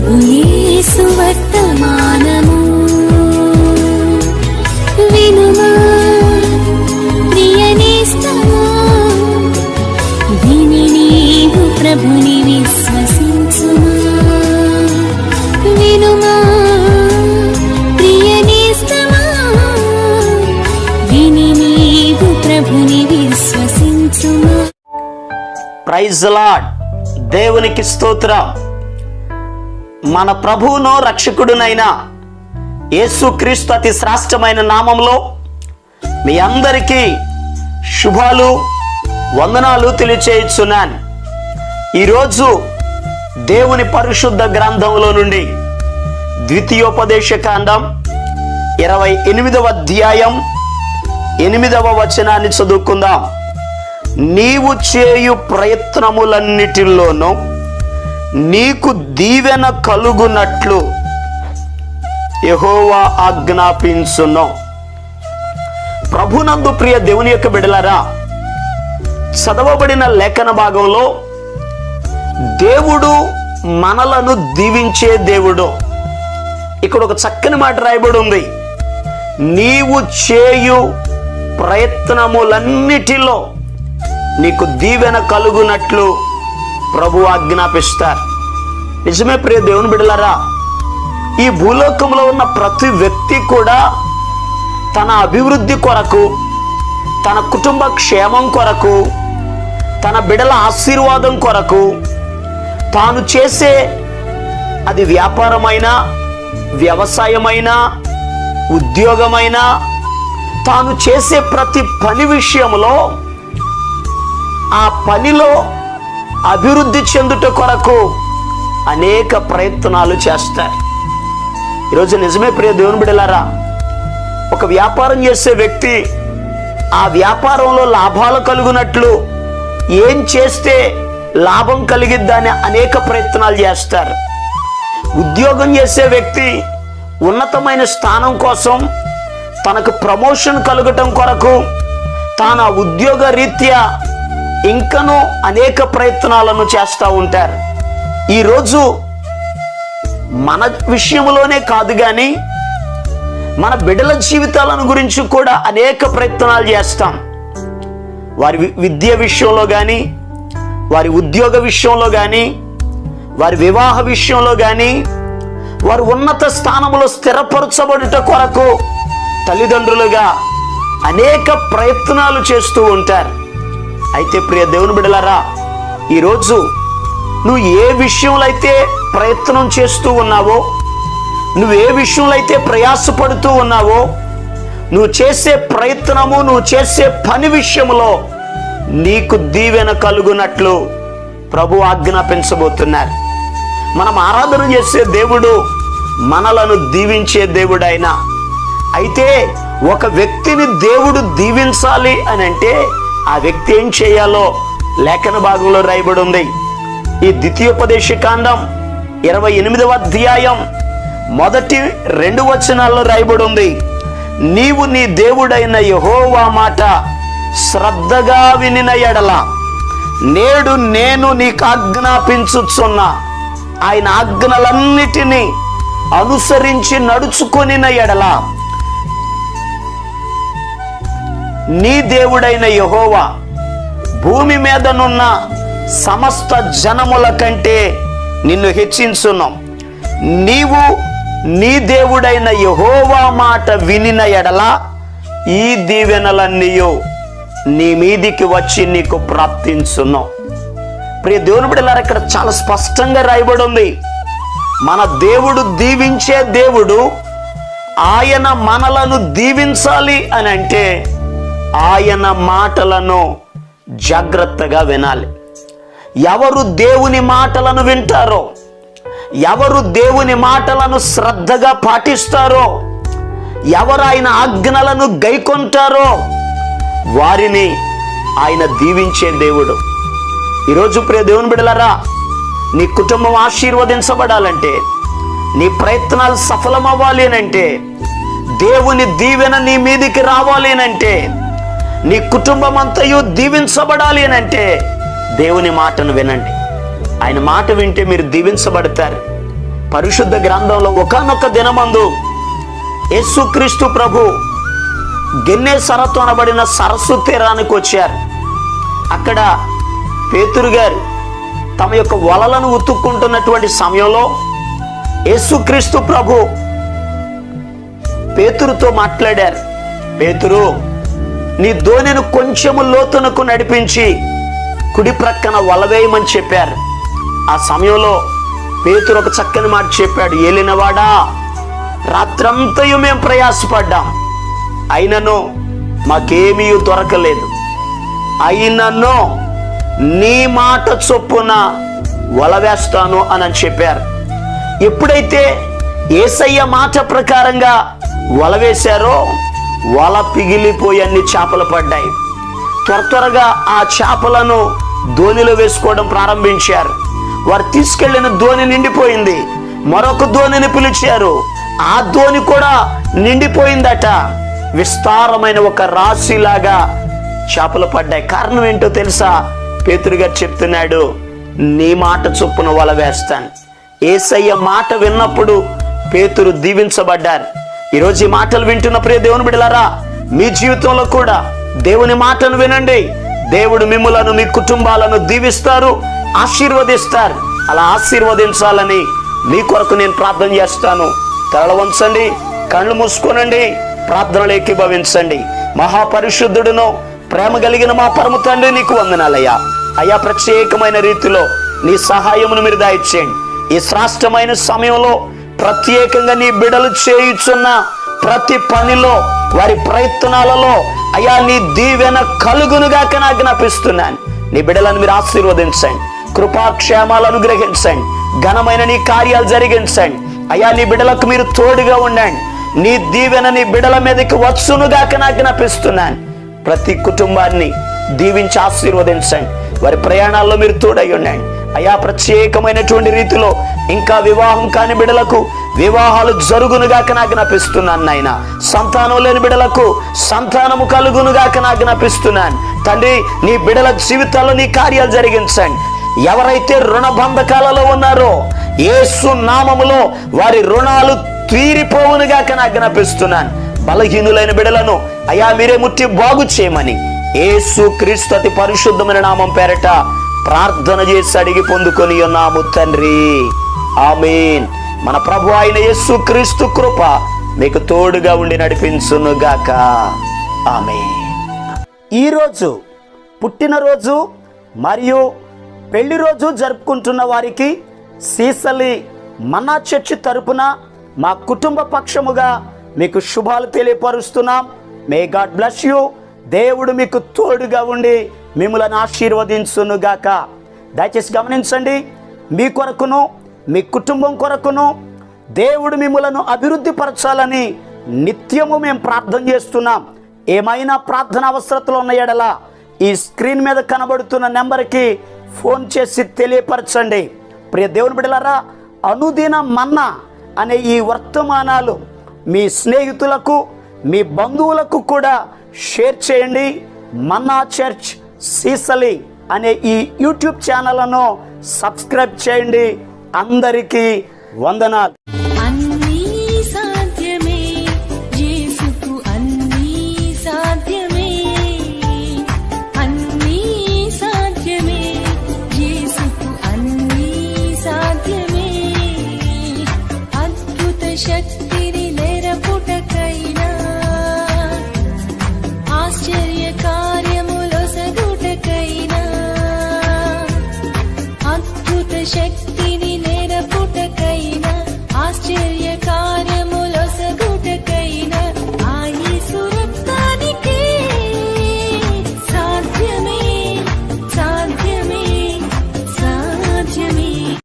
ప్రభు యేసు వర్తమానము వినుమా ప్రియనేస్తమా, విని నీవు ప్రభుని విశ్వసించుమా. వినుమా ప్రియనేస్తమా, విని నీవు ప్రభుని విశ్వసించుమా. Praise the lord. దేవునికి స్తోత్రం. మన ప్రభువును రక్షకుడునైన యేసుక్రీస్తు అతి శ్రేష్టమైన నామంలో మీ అందరికీ శుభాలు వందనాలు తెలియచేయుచున్నాను. ఈరోజు దేవుని పరిశుద్ధ గ్రంథంలో నుండి ద్వితీయోపదేశకాండం 28వ అధ్యాయం 8వ వచనాన్ని చదువుకుందాం. నీవు చేయు ప్రయత్నములన్నిటిలోనూ నీకు దీవెన కలుగునట్లు యెహోవా ఆజ్ఞాపించును. ప్రభునందు ప్రియ దేవుని యొక్క బిడ్డలారా, చదవబడిన లేఖన భాగంలో దేవుడు మనలను దీవించే దేవుడు. ఇక్కడ ఒక చక్కని మాట రాయబడి ఉంది. నీవు చేయు ప్రయత్నములన్నిటిలో నీకు దీవెన కలుగునట్లు ప్రభు ఆజ్ఞాపిస్తారు. నిజమే ప్రియ దేవుని బిడ్డలారా, ఈ భూలోకంలో ఉన్న ప్రతి వ్యక్తి కూడా తన అభివృద్ధి కొరకు, తన కుటుంబ క్షేమం కొరకు, తన బిడ్డల ఆశీర్వాదం కొరకు తాను చేసే, అది వ్యాపారమైనా, వ్యవసాయమైనా, ఉద్యోగమైనా, తాను చేసే ప్రతి పని విషయంలో ఆ పనిలో అభివృద్ధి చెందుట కొరకు అనేక ప్రయత్నాలు చేస్తారు. ఈరోజు నిజమే ప్రియ దేవుని బిడ్డలారా, ఒక వ్యాపారం చేసే వ్యక్తి ఆ వ్యాపారంలో లాభాలు కలుగునట్లు ఏం చేస్తే లాభం కలిగిద్దని అనేక ప్రయత్నాలు చేస్తారు. ఉద్యోగం చేసే వ్యక్తి ఉన్నతమైన స్థానం కోసం, తనకు ప్రమోషన్ కలుగటం కొరకు తాను ఉద్యోగ రీత్యా ఇంకనూ అనేక ప్రయత్నాలను చేస్తూ ఉంటారు. ఈరోజు మన విషయంలోనే కాదు కానీ మన బిడ్డల జీవితాలను గురించి కూడా అనేక ప్రయత్నాలు చేస్తాం. వారి విద్య విషయంలో కానీ, వారి ఉద్యోగ విషయంలో కానీ, వారి వివాహ విషయంలో కానీ, వారు ఉన్నత స్థానంలో స్థిరపరచబడుట కొరకు తల్లిదండ్రులుగా అనేక ప్రయత్నాలు చేస్తూ ఉంటారు. అయితే ప్రియ దేవుని బిడ్డలారా, ఈరోజు నువ్వు ఏ విషయంలో అయితే ప్రయత్నం చేస్తూ ఉన్నావో, నువ్వు ఏ విషయంలో అయితే ప్రయాసపడుతూ ఉన్నావో, నువ్వు చేసే ప్రయత్నము, నువ్వు చేసే పని విషయంలో నీకు దీవెన కలుగునట్లు ప్రభు ఆజ్ఞాపించబోతున్నారు. మనం ఆరాధన చేసే దేవుడు మనలను దీవించే దేవుడైనా, అయితే ఒక వ్యక్తిని దేవుడు దీవించాలి అని అంటే ఆ వ్యక్తి ఏం చేయాలో లేఖన భాగంలో రాయబడి ఉంది. ఈ ద్వితీయోపదేశకాండం 28వ అధ్యాయం 1-2 వచనాల్లో రాయబడి ఉంది. నీవు నీ దేవుడైన యెహోవా మాట శ్రద్ధగా వినిన ఎడల, నేడు నేను నీకు ఆజ్ఞాపించుచున్న ఆయన ఆజ్ఞలన్నిటినీ అనుసరించి నడుచుకొనిన ఎడల, నీ దేవుడైన యెహోవా భూమి మీదనున్న సమస్త జనముల కంటే నిన్ను హెచ్చించును. నీవు నీ దేవుడైన యెహోవా మాట వినిన ఎడల ఈ దీవెనలన్నీయు నీ మీదికి వచ్చి నీకు ప్రాప్తించును. ప్రియ దేవుని బిడ్డలారా, ఇక్కడ చాలా స్పష్టంగా రాయబడి ఉంది. మన దేవుడు దీవించే దేవుడు. ఆయన మనలను దీవించాలి అని అంటే ఆయన మాటలను జాగ్రత్తగా వినాలి. ఎవరు దేవుని మాటలను వింటారో, ఎవరు దేవుని మాటలను శ్రద్ధగా పాటిస్తారో, ఎవరు ఆయన ఆజ్ఞలను గైకొంటారో వారిని ఆయన దీవించే దేవుడు. ఈరోజు ప్రియ దేవుని బిడ్డలారా, నీ కుటుంబం ఆశీర్వదించబడాలంటే, నీ ప్రయత్నాలు సఫలమవ్వాలి అంటే, దేవుని దీవెన నీ మీదికి రావాలి అంటే, నీ కుటుంబం అంతయు దీవించబడాలి అని అంటే దేవుని మాటను వినండి. ఆయన మాట వింటే మీరు దీవించబడతారు. పరిశుద్ధ గ్రంథంలో ఒకానొక దినమందు యేసుక్రీస్తు ప్రభు గెన్నేసరతు అనబడిన సరస్సు తీరానికి వచ్చారు. అక్కడ పేతురు గారు తమ యొక్క వలలను ఉతుక్కుంటున్నటువంటి సమయంలో యేసుక్రీస్తు ప్రభు పేతురుతో మాట్లాడారు. పేతురు, నీ దోణిని కొంచెము లోతునకు నడిపించి కుడి ప్రక్కన వలవేయమని చెప్పారు. ఆ సమయంలో పేతురు ఒక చక్కని మాట చెప్పాడు. ఏలినవాడా, రాత్రంతయు మేము ప్రయాసపడ్డాం, అయినను మాకేమీ దొరకలేదు. అయినను నీ మాట చొప్పున వల వేస్తాను అని చెప్పారు. ఎప్పుడైతే యేసయ్య మాట ప్రకారంగా వల వేశారో వల పిగిలిపోయి అన్ని చేపలు పడ్డాయి. త్వరగా ఆ చేపలను దోణిలో వేసుకోవడం ప్రారంభించారు. వారు తీసుకెళ్లిన దోణి నిండిపోయింది. మరొక దోణిని పిలిచారు. ఆ దోణి కూడా నిండిపోయిందట. విస్తారమైన ఒక రాశిలాగా చేపలు పడ్డాయి. కారణం ఏంటో తెలుసా? పేతురు గారు చెప్తున్నాడు, నీ మాట చొప్పున వల వేస్తాను. యేసయ్య మాట విన్నప్పుడు పేతురు దీవించబడ్డారు. ఈరోజు ఈ మాటలు వింటున్న ప్రియ దేవుని బిడ్డలారా, మీ జీవితంలో కూడా దేవుని మాటను వినండి. దేవుడు మిమ్ములను, మీ కుటుంబాలను దీవిస్తారు, ఆశీర్వదిస్తారు. అలా ఆశీర్వదించాలని మీ కొరకు నేను ప్రార్థన చేస్తాను. తల వంచండి, కళ్ళు మూసుకోనండి, ప్రార్థనలు ఏకీభవించండి. మహాపరిశుద్ధుడును ప్రేమ కలిగిన మా పరమ తండ్రి, నీకు వందనాలయ్యా. అయ్యా, ప్రత్యేకమైన రీతిలో నీ సహాయమును మీరు దయచేయండి. ఈ శ్రేష్టమైన సమయంలో ప్రత్యేకంగా నీ బిడ్డలు చేయుచున్న ప్రతి పనిలో, వారి ప్రయత్నాలలో అయ్యా నీ దీవెన కలుగునుగాక ఆజ్ఞాపిస్తున్నాను. నీ బిడ్డలను మీరు ఆశీర్వదించండి, కృపాక్షేమాలు అనుగ్రహించండి, ఘనమైన నీ కార్యాలు జరిగించండి. అయ్యా, నీ బిడ్డలకు మీరు తోడుగా ఉండండి. నీ దీవెన నీ బిడ్డల మీదకి వచ్చునుగాక ఆజ్ఞాపిస్తున్నాను. ప్రతి కుటుంబాన్ని దీవించి ఆశీర్వదించండి. వారి ప్రయాణాల్లో మీరు తోడై ఉండండి. అయా, ప్రత్యేకమైనటువంటి రీతిలో ఇంకా వివాహం కాని బిడ్డలకు వివాహాలు జరుగునుగాక ఆజ్ఞాపిస్తున్నాను నాయన. సంతానం లేని బిడ్డలకు సంతానము కలుగునుగాక ఆజ్ఞాపిస్తున్నాను తండ్రి. నీ బిడ్డల జీవితాల్లో నీ కార్యాలు జరిగించండి. ఎవరైతే రుణ బంధకాలలో ఉన్నారో యేసు నామములో వారి రుణాలు తీరిపోవునుగాక ఆజ్ఞాపిస్తున్నాను. బలహీనులైన బిడ్డలను అయా మీరే ముట్టి బాగు చేయమని యేసు క్రీస్తు అతి పరిశుద్ధమైన నామం పేరట ప్రార్థన చేసి అడిగి పొందుకొని ఉన్నాము తండ్రి, ఆమేన్. మన ప్రభు అయిన యేసు క్రీస్తు కృప మీకు తోడుగా ఉండి నడిపించునుగాక, ఆమేన్. ఈరోజు పుట్టినరోజు మరియు పెళ్లి రోజు జరుపుకుంటున్న వారికి సీసలి మన్నా చర్చి తరపున మా కుటుంబ పక్షముగా మీకు శుభాలు తెలియపరుస్తున్నాం. May God bless you. దేవుడు మీకు తోడుగా ఉండి మిమ్మల్ని ఆశీర్వదించునుగాక. దయచేసి గమనించండి, మీ కొరకును మీ కుటుంబం కొరకును దేవుడు మిమ్మలను అభివృద్ధి పరచాలని నిత్యము మేము ప్రార్థన చేస్తున్నాం. ఏమైనా ప్రార్థన అవసరతలు ఉన్న ఎడల ఈ స్క్రీన్ మీద కనబడుతున్న నెంబర్కి ఫోన్ చేసి తెలియపరచండి. ప్రియ దేవుని బిడ్డలారా, అనుదిన మన్నా అనే ఈ వర్తమానాలు మీ స్నేహితులకు మీ బంధువులకు కూడా షేర్ చేయండి. మన్నా చర్చ్ సీసలి అనే ఈ యూట్యూబ్ ఛానల్ను సబ్స్క్రైబ్ చేయండి. అందరికీ వందనాలు.